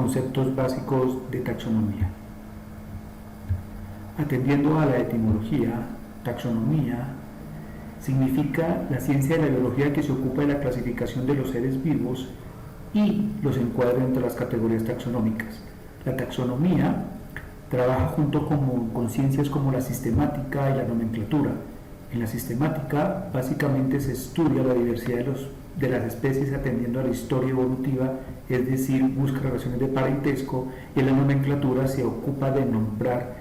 Conceptos básicos de taxonomía. Atendiendo a la etimología, taxonomía significa la ciencia de la biología que se ocupa de la clasificación de los seres vivos y los encuadra entre las categorías taxonómicas. La taxonomía trabaja junto con ciencias como la sistemática y la nomenclatura. En la sistemática, básicamente se estudia la diversidad de las especies atendiendo a la historia evolutiva, es decir, busca relaciones de parentesco, y en la nomenclatura se ocupa de nombrar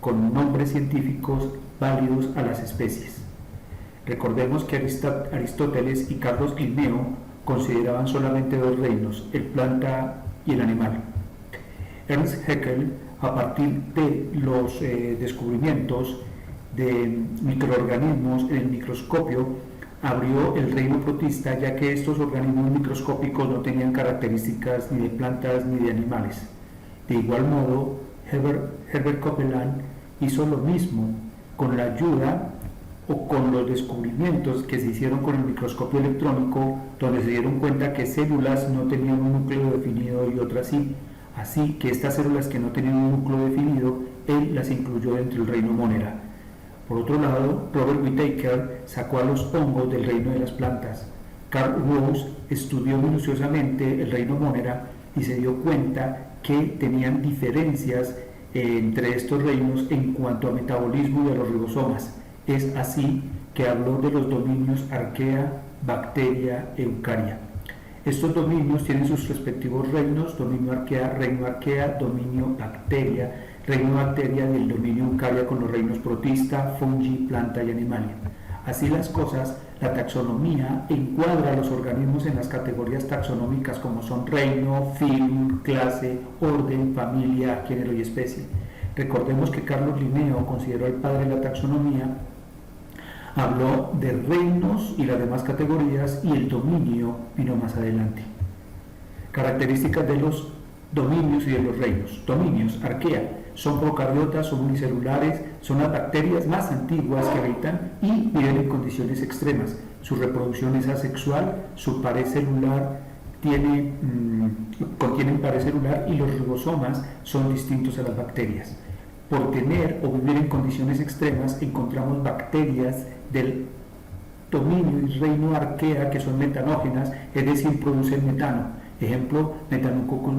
con nombres científicos válidos a las especies. Recordemos que Aristóteles y Carlos Linneo consideraban solamente dos reinos, el planta y el animal. Ernst Haeckel, a partir de los descubrimientos de microorganismos en el microscopio, abrió el reino protista, ya que estos organismos microscópicos no tenían características ni de plantas ni de animales. De igual modo, Herbert Copeland hizo lo mismo con la ayuda o con los descubrimientos que se hicieron con el microscopio electrónico, donde se dieron cuenta que células no tenían un núcleo definido y otras sí. Así que estas células que no tenían un núcleo definido, él las incluyó dentro del reino Monera. Por otro lado, Robert Whittaker sacó a los hongos del reino de las plantas. Carl Rose estudió minuciosamente el reino Monera y se dio cuenta que tenían diferencias entre estos reinos en cuanto a metabolismo de los ribosomas. Es así que habló de los dominios arquea, bacteria, eucaria. Estos dominios tienen sus respectivos reinos: dominio arquea, dominio bacteria y el dominio eucaria con los reinos protista, fungi, planta y animalia. Así las cosas, la taxonomía encuadra a los organismos en las categorías taxonómicas como son reino, filum, clase, orden, familia, género y especie. Recordemos que Carlos Linneo, consideró el padre de la taxonomía, habló de reinos y las demás categorías, y el dominio vino más adelante. Características de los dominios y de los reinos. Dominios, arquea, son procariotas, son unicelulares, son las bacterias más antiguas que habitan y viven en condiciones extremas. Su reproducción es asexual, su pared celular contienen pared celular, y los ribosomas son distintos a las bacterias. Por tener o vivir en condiciones extremas, encontramos bacterias del dominio y reino arquea que son metanógenas, es decir, producen metano. Ejemplo, Metanococcus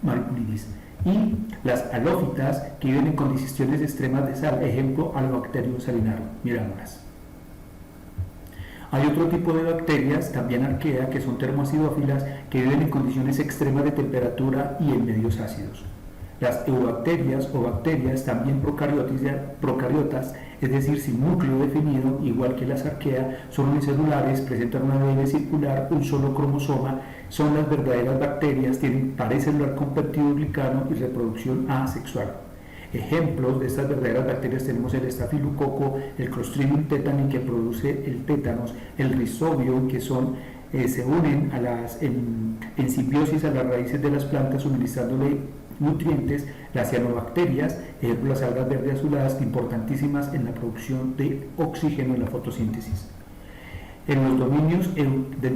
mariculidis. Y las halófitas, que viven en condiciones extremas de sal. Ejemplo, Halobacterium salinarum. Mirámoslas. Hay otro tipo de bacterias, también arquea, que son termoacidófilas, que viven en condiciones extremas de temperatura y en medios ácidos. Las eubacterias o bacterias, también procariotas, es decir, sin núcleo definido, igual que las arquea, son unicelulares, presentan un ADN circular, un solo cromosoma, son las verdaderas bacterias, tienen pared celular con peptidoglicano y reproducción asexual. Ejemplos de estas verdaderas bacterias tenemos el estafilococo, el Clostridium tetani, que produce el tétanos, el Rhizobium, que se unen en simbiosis a las raíces de las plantas, suministrándole nutrientes. Las cianobacterias, ejemplo, las algas verdes azuladas, importantísimas en la producción de oxígeno en la fotosíntesis. Dentro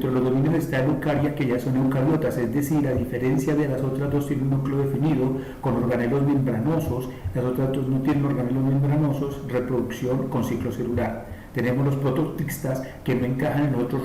de los dominios está la eucaria, que ya son eucariotas, es decir, a diferencia de las otras dos, tienen un núcleo definido con organelos membranosos. Las otras dos no tienen organelos membranosos, reproducción con ciclo celular. Tenemos los prototistas, que no encajan en los otros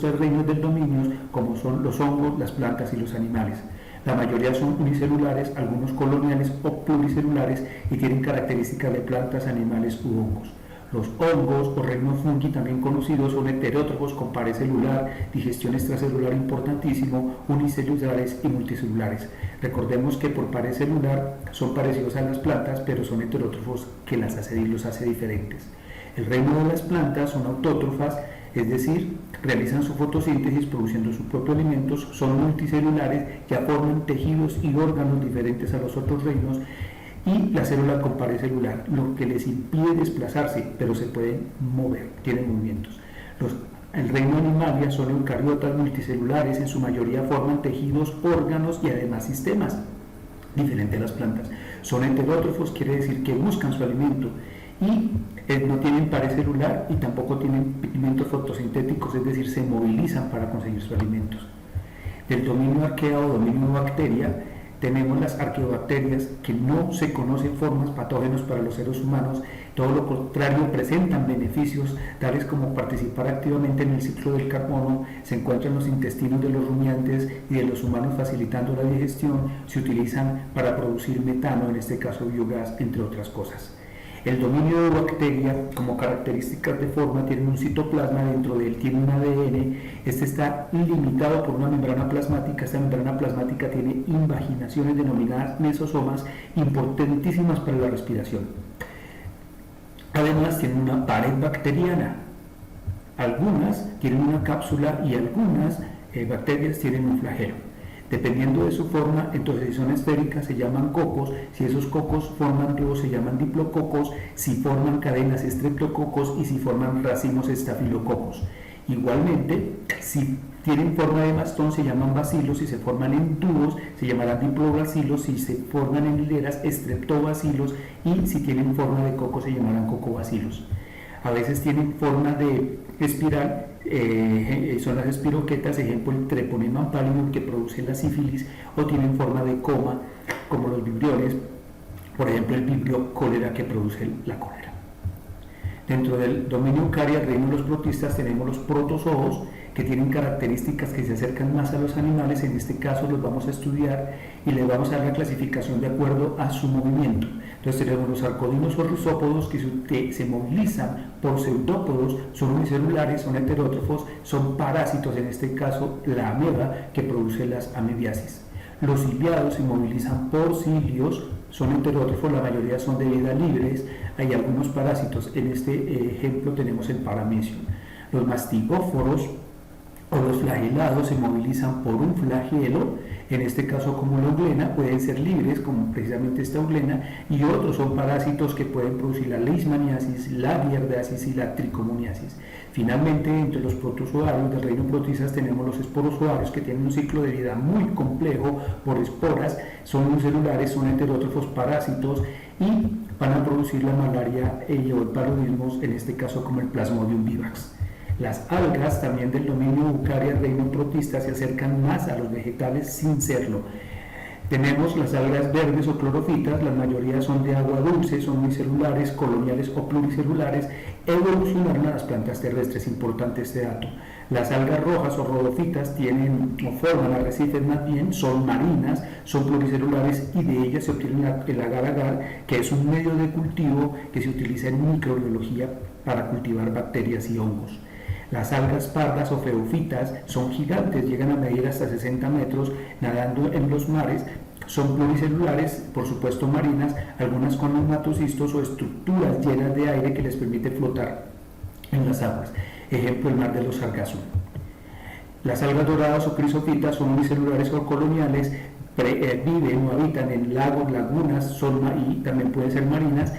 tres reinos del dominio, como son los hongos, las plantas y los animales. La mayoría son unicelulares, algunos coloniales o pluricelulares, y tienen características de plantas, animales u hongos. Los hongos o reinos fungi, también conocidos, son heterótrofos con pared celular, digestión extracelular importantísimo, unicelulares y multicelulares. Recordemos que por pared celular son parecidos a las plantas, pero son heterótrofos, que los hace diferentes. El reino de las plantas son autótrofas, es decir, realizan su fotosíntesis produciendo sus propios alimentos, son multicelulares, ya forman tejidos y órganos diferentes a los otros reinos, y la célula con pared celular, lo que les impide desplazarse, pero se pueden mover, tienen movimientos. El reino animalia son eucariotas multicelulares, en su mayoría forman tejidos, órganos y además sistemas, diferente a las plantas. Son heterótrofos, quiere decir que buscan su alimento, y no tienen pared celular y tampoco tienen pigmentos fotosintéticos, es decir, se movilizan para conseguir sus alimentos. Del dominio arquea o dominio bacteria, tenemos las arqueobacterias que no se conocen formas patógenos para los seres humanos, todo lo contrario, presentan beneficios tales como participar activamente en el ciclo del carbono, se encuentran en los intestinos de los rumiantes y de los humanos facilitando la digestión, se utilizan para producir metano, en este caso biogás, entre otras cosas. El dominio de bacteria, como características de forma, tiene un citoplasma, dentro de él tiene un ADN, este está limitado por una membrana plasmática, esta membrana plasmática tiene invaginaciones denominadas mesosomas importantísimas para la respiración. Además tiene una pared bacteriana, algunas tienen una cápsula y algunas bacterias tienen un flagelo. Dependiendo de su forma, entonces si son esféricas se llaman cocos, si esos cocos forman tubos se llaman diplococos, si forman cadenas estreptococos y si forman racimos estafilococos. Igualmente, si tienen forma de bastón se llaman bacilos, si se forman en tubos se llamarán diplobacilos, si se forman en hileras estreptobacilos y si tienen forma de coco se llamarán cocobacilos. A veces tienen forma de espiral, son las espiroquetas, ejemplo el Treponema pallidum que produce la sífilis, o tienen forma de coma como los vibriones, por ejemplo el vibrio cólera que produce la cólera. Dentro del dominio eucaria, el reino de los protistas, tenemos los protozoos que tienen características que se acercan más a los animales, en este caso los vamos a estudiar y les vamos a dar la clasificación de acuerdo a su movimiento. Entonces tenemos los arcodinos o rizópodos que se movilizan por pseudópodos, son unicelulares, son heterótrofos, son parásitos, en este caso la ameba que produce las amebiasis. Los ciliados se movilizan por cilios, son heterótrofos, la mayoría son de vida libres, hay algunos parásitos, en este ejemplo tenemos el paramecium. Los mastigóforos o los flagelados se movilizan por un flagelo, en este caso como la euglena, pueden ser libres como precisamente esta euglena, y otros son parásitos que pueden producir la leishmaniasis, la giardiasis y la tricomoniasis. Finalmente, entre los protozoarios del reino protistas tenemos los esporozoarios que tienen un ciclo de vida muy complejo por esporas, son unicelulares, son heterótrofos parásitos y van a producir la malaria o el paludismo, en este caso como el Plasmodium vivax. Las algas también del dominio eucaria, reino protista, se acercan más a los vegetales sin serlo. Tenemos las algas verdes o clorofitas, la mayoría son de agua dulce, son unicelulares, coloniales o pluricelulares, evolucionaron a las plantas terrestres, importante este dato. Las algas rojas o rodofitas tienen o forman arrecifes más bien, son marinas, son pluricelulares y de ellas se obtiene el agar-agar, que es un medio de cultivo que se utiliza en microbiología para cultivar bacterias y hongos. Las algas pardas o feofitas son gigantes, llegan a medir hasta 60 metros, nadando en los mares, son pluricelulares, por supuesto marinas, algunas con nematocistos o estructuras llenas de aire que les permite flotar en las aguas. Ejemplo, el mar de los sargazo. Las algas doradas o crisofitas son unicelulares o coloniales, viven o habitan en lagos, lagunas, y también pueden ser marinas,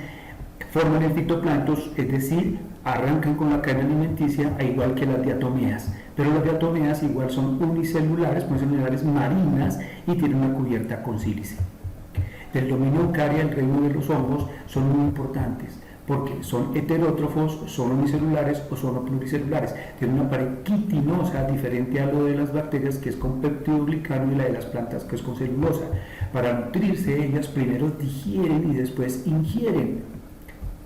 forman el fitoplancton, es decir, arrancan con la cadena alimenticia, a igual que las diatomeas, pero las diatomeas igual son unicelulares, pueden ser unidades marinas y tienen una cubierta con sílice. Del dominio eucaria, el reino de los hongos, son muy importantes porque son heterótrofos, son unicelulares o son pluricelulares, tienen una pared quitinosa diferente a lo de las bacterias, que es con peptidoglicano, y la de las plantas, que es con celulosa. Para nutrirse ellas primero digieren y después ingieren.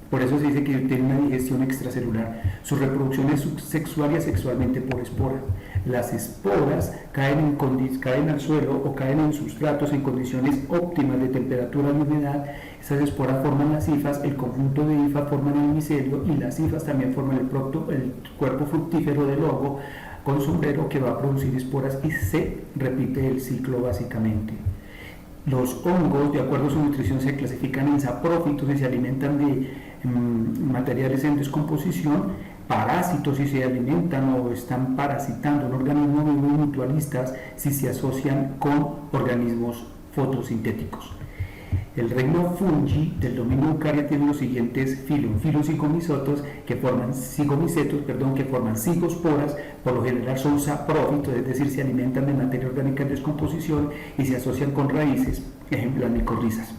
Por eso se dice que tiene una digestión extracelular. Su reproducción es sexual y asexualmente por esporas. Las esporas caen al suelo o caen en sustratos en condiciones óptimas de temperatura y humedad. Esas esporas forman las hifas, el conjunto de hifas forman el micelio y las hifas también forman el cuerpo fructífero del hongo con sombrero, que va a producir esporas y se repite el ciclo básicamente. Los hongos, de acuerdo a su nutrición, se clasifican en saprófitos y se alimentan de materiales en descomposición, parásitos si se alimentan o están parasitando un organismo vivo, y mutualistas si se asocian con organismos fotosintéticos. El reino fungi del dominio eucaria tiene los siguientes filos cigomicetos que forman cigosporas, por lo general son saprófitos, es decir, se alimentan de materia orgánica en descomposición y se asocian con raíces, ejemplo las micorrizas.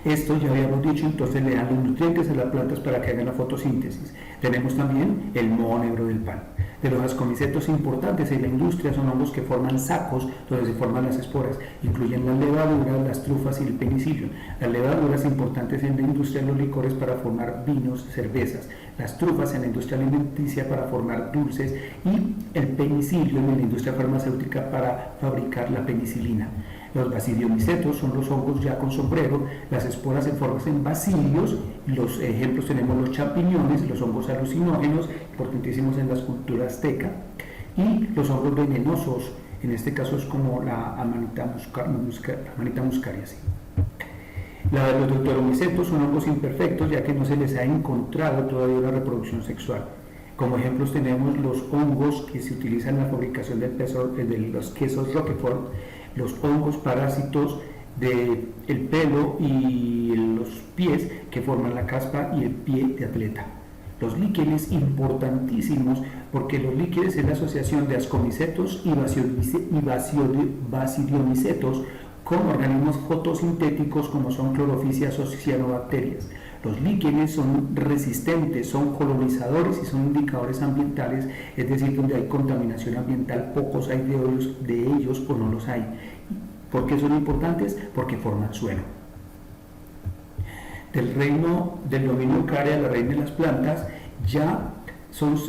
Esto ya habíamos dicho, entonces le dan los nutrientes a las plantas para que hagan la fotosíntesis. Tenemos también el moho negro del pan. De los ascomicetos importantes en la industria son hongos que forman sacos donde se forman las esporas. Incluyen las levaduras, las trufas y el penicillium. Las levaduras importantes en la industria de los licores para formar vinos, cervezas. Las trufas en la industria alimenticia para formar dulces y el penicillium en la industria farmacéutica para fabricar la penicilina. Los basidiomicetos son los hongos ya con sombrero, las esporas se forman en basidios, los ejemplos tenemos los champiñones, los hongos alucinógenos, importantísimos en la cultura azteca, y los hongos venenosos, en este caso es como la Amanita muscaria. ¿Sí? Los deuteromicetos son hongos imperfectos ya que no se les ha encontrado todavía la reproducción sexual. Como ejemplos tenemos los hongos que se utilizan en la fabricación de los quesos Roquefort, los hongos parásitos del pelo y los pies que forman la caspa y el pie de atleta. Los líquenes importantísimos porque los líquenes es la asociación de ascomicetos y basidiomicetos con organismos fotosintéticos como son clorofisias o cianobacterias. Los líquenes son resistentes, son colonizadores y son indicadores ambientales, es decir, donde hay contaminación ambiental, pocos hay de ellos o no los hay. ¿Por qué son importantes? Porque forman suelo. Del reino del dominio Eukarya, la reina de las plantas, ya sus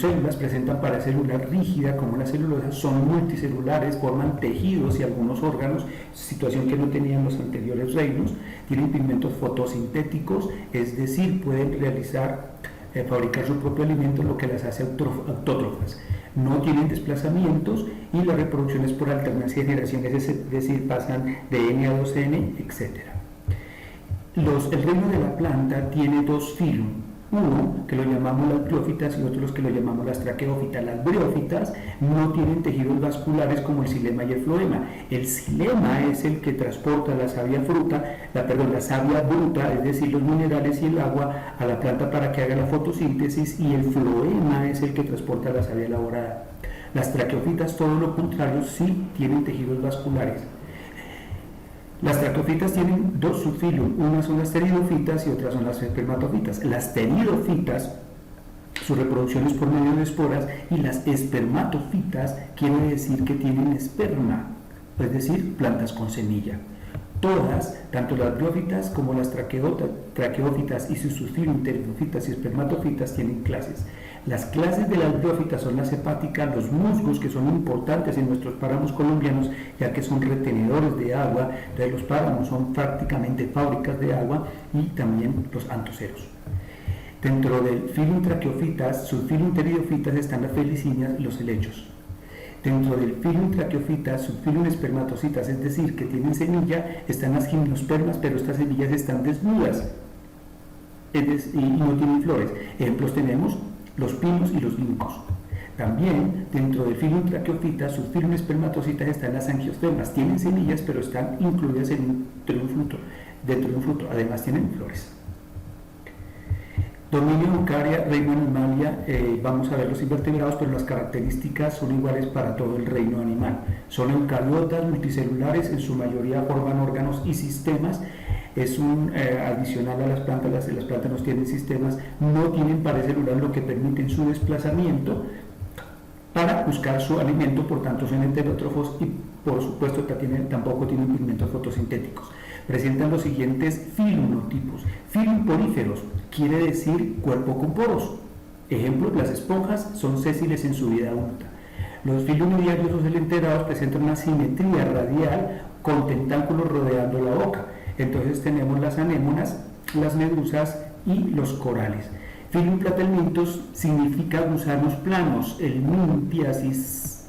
células presentan pared celular rígida como la celulosa, son multicelulares, forman tejidos y algunos órganos, situación que no tenían los anteriores reinos, tienen pigmentos fotosintéticos, es decir, pueden fabricar su propio alimento, lo que las hace autótrofas. No tienen desplazamientos y la reproducción es por alternancia de generaciones, es decir, pasan de N a 2N, etc. El reino de la planta tiene dos filum. Uno que lo llamamos las briófitas y otros que lo llamamos las traqueófitas. Las briófitas no tienen tejidos vasculares como el xilema y el floema. El xilema es el que transporta la savia la savia bruta, es decir, los minerales y el agua a la planta para que haga la fotosíntesis, y el floema es el que transporta la savia elaborada. Las traqueófitas, todo lo contrario, sí tienen tejidos vasculares. Las traqueófitas tienen dos subfilum, unas son las pteridofitas y otras son las espermatofitas. Las pteridofitas, su reproducción es por medio de esporas, y las espermatofitas quiere decir que tienen esperma, es decir, plantas con semilla. Todas, tanto las briófitas como las traqueófitas y sus subfilum, pteridofitas y espermatofitas, tienen clases. Las clases de las briófitas son las hepáticas, los musgos, que son importantes en nuestros páramos colombianos, ya que son retenedores de agua, entonces los páramos son prácticamente fábricas de agua, y también los antoceros. Dentro del filum traqueófitas, subfilum pteridofitas, están las felicinias y los helechos. Dentro del filum traqueófitas, subfilum espermatocitas, es decir, que tienen semilla, están las gimnospermas, pero estas semillas están desnudas y no tienen flores. Ejemplos tenemos los pinos y los ginkgos. También dentro del filum traqueófitas, subfilum espermatocitas, están las angiospermas. Tienen semillas, pero están incluidas dentro de un fruto. Además tienen flores. Dominio Eukarya, reino animalia, vamos a ver los invertebrados, pero las características son iguales para todo el reino animal. Son eucariotas, multicelulares, en su mayoría forman órganos y sistemas. Es adicional a las plantas, las plantas no tienen sistemas, no tienen pared celular, lo que permite su desplazamiento para buscar su alimento, por tanto son heterótrofos y por supuesto tampoco tienen pigmentos fotosintéticos. Presentan los siguientes filonotipos. Filum poríferos, quiere decir cuerpo con poros. Ejemplo, las esponjas son sésiles en su vida adulta. Los filumodiarios o celenterados presentan una simetría radial con tentáculos rodeando la boca. Entonces tenemos las anémonas, las medusas y los corales. Filum platelmintos significa gusanos planos, el mintiasis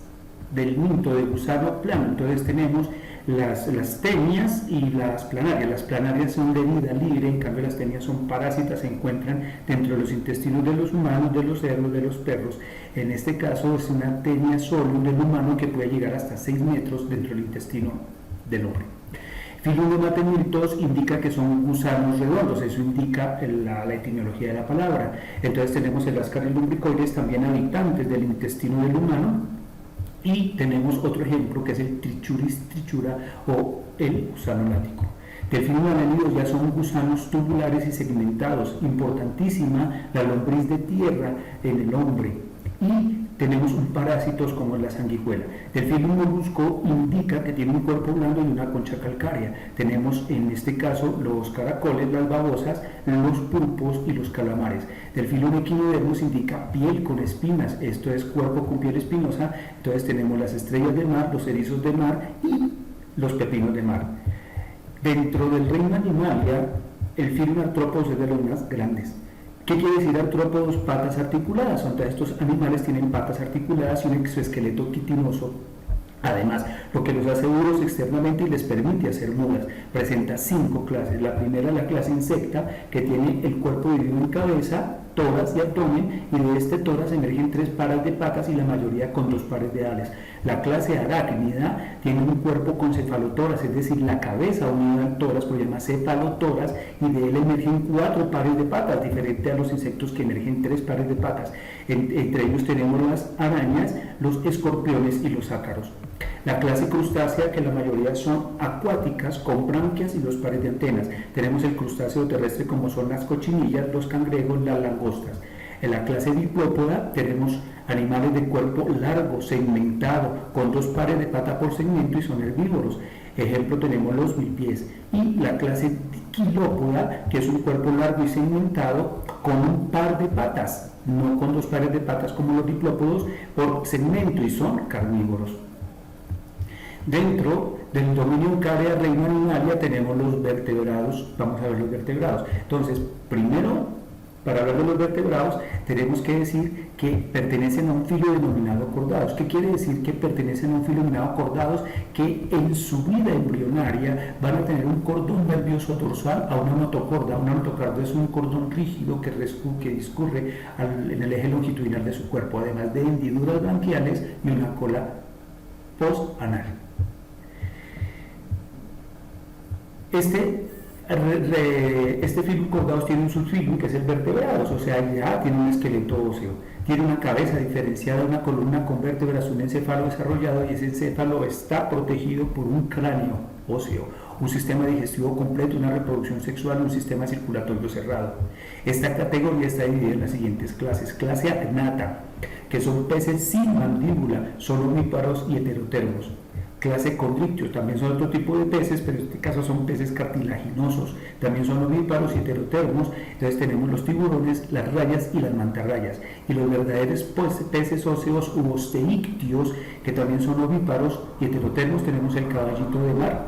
del minto de gusano plano. Entonces tenemos las tenias y las planarias. Las planarias son de vida libre, en cambio las tenias son parásitas, se encuentran dentro de los intestinos de los humanos, de los cerdos, de los perros. En este caso es una tenia solo del humano que puede llegar hasta 6 metros dentro del intestino del hombre. Filum de matemitos indica que son gusanos redondos, eso indica la etimología de la palabra. Entonces tenemos el Ascaris lumbricoides, también habitantes del intestino del humano, y tenemos otro ejemplo que es el Trichuris trichura o el gusano látigo. Delfino análidos ya son gusanos tubulares y segmentados, importantísima la lombriz de tierra en el hombre. Y tenemos un parásitos como la sanguijuela. Delfino molusco indica que tiene un cuerpo blando y una concha calcárea. Tenemos en este caso los caracoles, las babosas, los pulpos y los calamares. Delfino equinodermos indica piel con espinas, esto es cuerpo con piel espinosa. Entonces tenemos las estrellas de mar, los erizos de mar y los pepinos de mar. Dentro del reino Animalia, el filo artrópodos es de los más grandes. ¿Qué quiere decir artrópodos? Patas articuladas. Entonces, estos animales tienen patas articuladas y un exoesqueleto quitinoso. Además, lo que los hace duros externamente y les permite hacer mudas. Presenta 5 clases. La primera es la clase insecta, que tiene el cuerpo dividido en cabeza, tórax y abdomen, y de este tórax emergen 3 pares de patas y la mayoría con 2 pares de alas. La clase arácnida tiene un cuerpo con cefalotórax, es decir, la cabeza unida al tórax, por llama cefalotórax, y de él emergen 4 pares de patas, diferente a los insectos que emergen 3 pares de patas. Entre ellos tenemos las arañas, los escorpiones y los ácaros. La clase crustácea, que la mayoría son acuáticas, con branquias y 2 pares de antenas. Tenemos el crustáceo terrestre, como son las cochinillas, los cangrejos, las langostas. En la clase diplópoda tenemos animales de cuerpo largo, segmentado, con 2 pares de pata por segmento y son herbívoros. Ejemplo, tenemos los bipies. Y la clase diquilópoda, que es un cuerpo largo y segmentado con un par de patas, no con 2 pares de patas como los diplópodos, por segmento, y son carnívoros. Dentro del dominio Eukarya reino Animalia tenemos los vertebrados. Vamos a ver los vertebrados. Entonces, primero, para hablar de los vertebrados, tenemos que decir que pertenecen a un filo denominado cordados. ¿Qué quiere decir que pertenecen a un filo denominado cordados? Que en su vida embrionaria van a tener un cordón nervioso dorsal a una notocorda. Una notocorda es un cordón rígido que discurre en el eje longitudinal de su cuerpo, además de hendiduras branquiales y una cola postanal. Este filo cordados tiene un subfilo que es el vertebrados, o sea, ya tiene un esqueleto óseo, tiene una cabeza diferenciada, una columna con vértebras, un encéfalo desarrollado, y ese encéfalo está protegido por un cráneo óseo, un sistema digestivo completo, una reproducción sexual, un sistema circulatorio cerrado. Esta categoría está dividida en las siguientes clases. Clase agnata, que son peces sin mandíbula, son ovíparos y heterotermos. Clase condrictios, también son otro tipo de peces, pero en este caso son peces cartilaginosos, también son ovíparos y heterotermos. Entonces tenemos los tiburones, las rayas y las mantarrayas. Y los verdaderos peces óseos u osteíctios, que también son ovíparos y heterotermos, tenemos el caballito de mar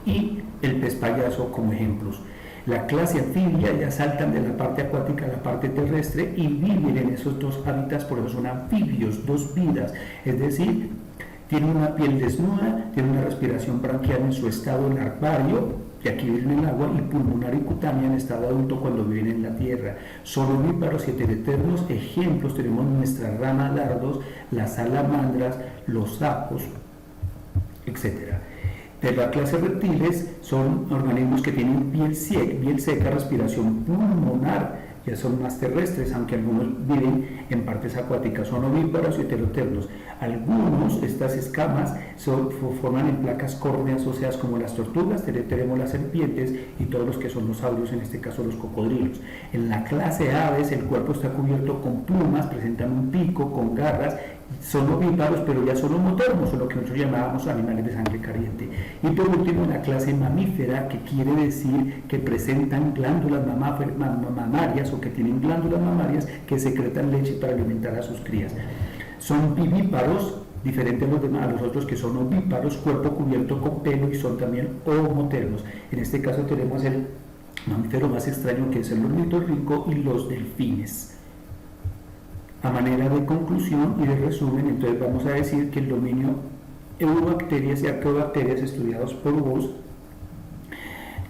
y el pez payaso como ejemplos. La clase anfibia ya saltan de la parte acuática a la parte terrestre y viven en esos 2 hábitats, por eso son anfibios, 2 vidas, es decir, tienen una piel desnuda, tienen una respiración branquial en su estado larvario, que aquí viven en el agua, y pulmonar y cutánea en estado adulto cuando viven en la tierra. Son ovíparos y heterotermos. Ejemplos tenemos nuestras ranas dardos, las salamandras, los sapos, etc. De la clase reptiles son organismos que tienen piel seca, respiración pulmonar, ya son más terrestres, aunque algunos viven en partes acuáticas. Son ovíparos y heterotermos. Algunos, estas escamas, forman en placas córneas óseas como las tortugas, tenemos las serpientes y todos los que son los saurios, en este caso los cocodrilos. En la clase aves, el cuerpo está cubierto con plumas, presentan un pico con garras, son ovíparos, pero ya son homotermos, o lo que nosotros llamábamos animales de sangre caliente. Y por último, la clase mamífera, que quiere decir que presentan glándulas mamarias, o que tienen glándulas mamarias que secretan leche para alimentar a sus crías. Son vivíparos, diferente a los otros que son ovíparos, cuerpo cubierto con pelo, y son también homotermos. En este caso tenemos el mamífero más extraño, que es el ornitorrinco, y los delfines. A manera de conclusión y de resumen, entonces vamos a decir que el dominio Eubacterias y Arqueobacterias, estudiados por vos,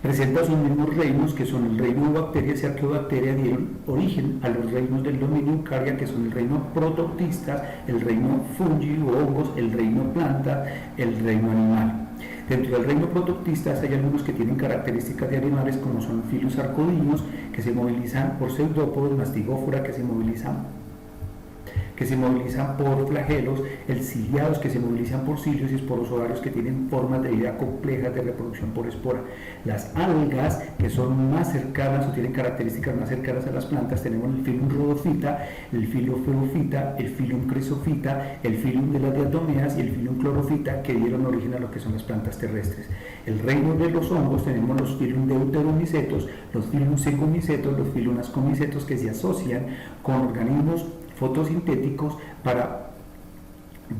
presenta sus mismos reinos, que son el reino Eubacterias y Arqueobacterias, dieron origen a los reinos del dominio Eukarya, que son el reino Protoctistas, el reino Fungi o hongos, el reino Planta, el reino Animal. Dentro del reino Protoctistas hay algunos que tienen características de animales, como son filosarcodinos, que se movilizan por pseudópodos, mastigófora, que se movilizan que se movilizan por flagelos, el ciliados, que se movilizan por cilios, y esporosodarios, que tienen formas de vida complejas de reproducción por espora. Las algas, que son más cercanas o tienen características más cercanas a las plantas, tenemos el Phylum Rhodophyta, el Phylum Pherophyta, el Phylum Chrysophyta, el Phylum de las diatomeas y el Phylum Chlorophyta, que dieron origen a lo que son las plantas terrestres. El reino de los hongos tenemos los Phylum Deuteromicetos, los Phylum Segomicetos, los Phylum Ascomicetos, que se asocian con organismos fotosintéticos para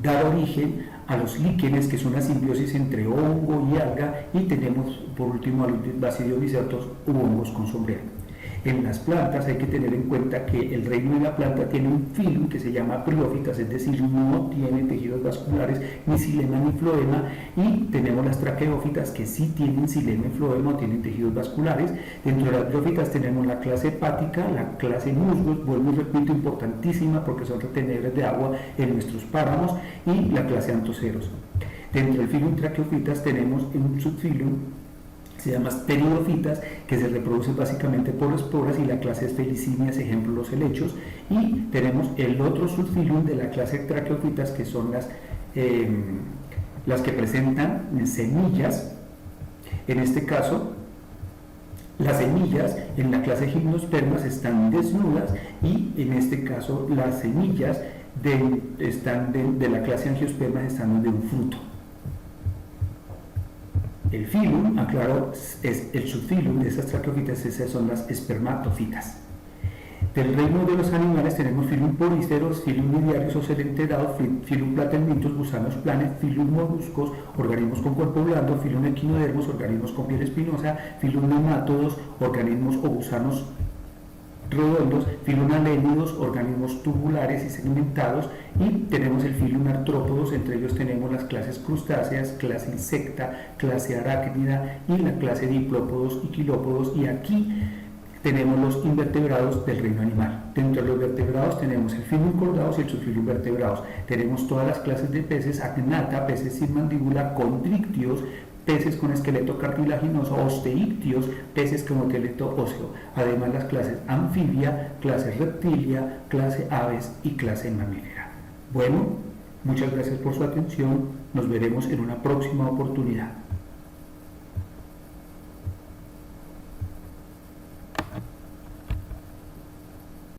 dar origen a los líquenes, que son una simbiosis entre hongo y alga, y tenemos por último a los Basidiomycetos u hongos con sombrero. En las plantas hay que tener en cuenta que el reino de la planta tiene un filum que se llama briófitas, es decir, no tiene tejidos vasculares, ni xilema ni floema, y tenemos las traqueófitas, que sí tienen xilema y floema o tienen tejidos vasculares. Dentro de las briófitas tenemos la clase hepática, la clase musgos, vuelvo y repito, importantísima porque son retenedores de agua en nuestros páramos, y la clase anthoceros. Dentro del filum traqueófitas tenemos un subfilum, se llama pteridofitas, que se reproducen básicamente por esporas, y la clase es Felicinias, ejemplo los helechos. Y tenemos el otro subfilum de la clase traqueófitas, que son las que presentan semillas. En este caso, las semillas en la clase Gymnospermas están desnudas, y en este caso las semillas de la clase Angiospermas están de un fruto. El filum, aclaro, es el subfilum de esas traqueófitas, esas son las espermatofitas. Del reino de los animales tenemos filum porísteros, filum nidiarios o celenterados, filum platelmintos, gusanos planes, filum moluscos, organismos con cuerpo blando, filum equinodermos, organismos con piel espinosa, filum nemátodos, organismos o gusanos redondos, filum alénidos, organismos tubulares y segmentados, y tenemos el filum artrópodos. Entre ellos tenemos las clases crustáceas, clase insecta, clase arácnida y la clase diplópodos y quilópodos, y aquí tenemos los invertebrados del reino animal. Dentro de los vertebrados tenemos el filum chordados y el subfilum vertebrados. Tenemos todas las clases de peces: acnata, peces sin mandíbula, condrictios, peces con esqueleto cartilaginoso, osteíctios, peces con esqueleto óseo. Además, las clases anfibia, clase reptilia, clase aves y clase mamífera. Bueno, muchas gracias por su atención. Nos veremos en una próxima oportunidad.